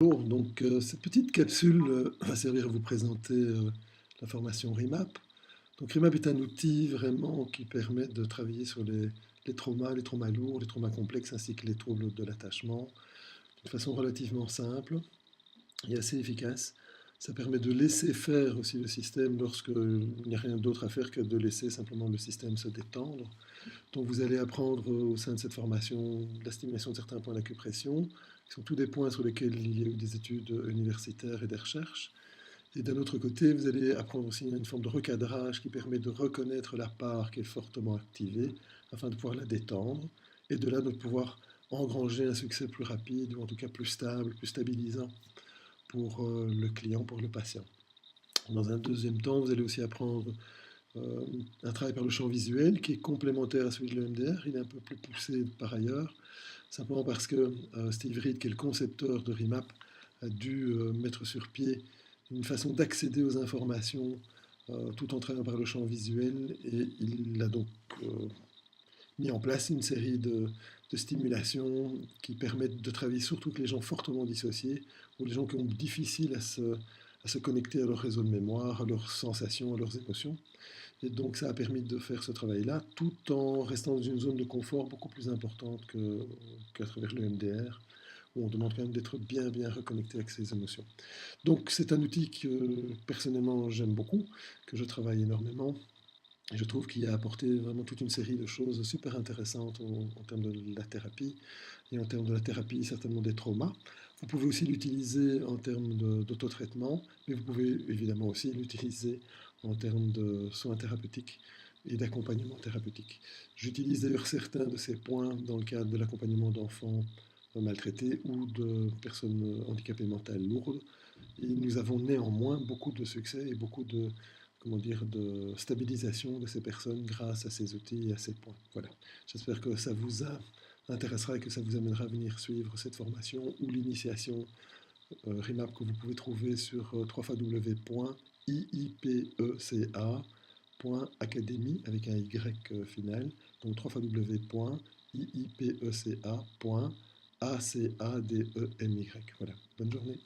Bonjour, donc cette petite capsule va servir à vous présenter la formation RIMAP. Donc RIMAP est un outil vraiment qui permet de travailler sur les traumas lourds, les traumas complexes ainsi que les troubles de l'attachement d'une façon relativement simple et assez efficace. Ça permet de laisser faire aussi le système lorsqu'il n'y a rien d'autre à faire que de laisser simplement le système se détendre. Donc vous allez apprendre au sein de cette formation l'estimation de certains points d'acupression, qui sont tous des points sur lesquels il y a eu des études universitaires et des recherches. Et d'un autre côté, vous allez apprendre aussi une forme de recadrage qui permet de reconnaître la part qui est fortement activée afin de pouvoir la détendre et de là de pouvoir engranger un succès plus rapide ou en tout cas plus stable, plus stabilisant pour le client, pour le patient. Dans un deuxième temps, vous allez aussi apprendre euh, un travail par le champ visuel qui est complémentaire à celui de l'EMDR. Il est un peu plus poussé par ailleurs, simplement parce que Steve Reed, qui est le concepteur de RIMAP, a dû mettre sur pied une façon d'accéder aux informations tout en travaillant par le champ visuel, et il a donc mis en place une série de stimulations qui permettent de travailler surtout avec les gens fortement dissociés ou les gens qui ont difficile à se connecter à leur réseau de mémoire, à leurs sensations, à leurs émotions. Et donc ça a permis de faire ce travail-là tout en restant dans une zone de confort beaucoup plus importante qu'à travers le MDR, où on demande quand même d'être bien bien reconnecté avec ses émotions. Donc c'est un outil que personnellement j'aime beaucoup, que je travaille énormément. Et je trouve qu'il a apporté vraiment toute une série de choses super intéressantes en termes de la thérapie et en termes de la thérapie certainement des traumas. Vous pouvez aussi l'utiliser en termes d'autotraitement, mais vous pouvez évidemment aussi l'utiliser en termes de soins thérapeutiques et d'accompagnement thérapeutique. J'utilise d'ailleurs certains de ces points dans le cadre de l'accompagnement d'enfants maltraités ou de personnes handicapées mentales lourdes. Et nous avons néanmoins beaucoup de succès et beaucoup de, comment dire, de stabilisation de ces personnes grâce à ces outils et à ces points. Voilà. J'espère que ça vous intéressera et que ça vous amènera à venir suivre cette formation ou l'initiation RIMAP que vous pouvez trouver sur www.iipeca.academy avec un Y final, donc www.iipeca.academy. Voilà, bonne journée.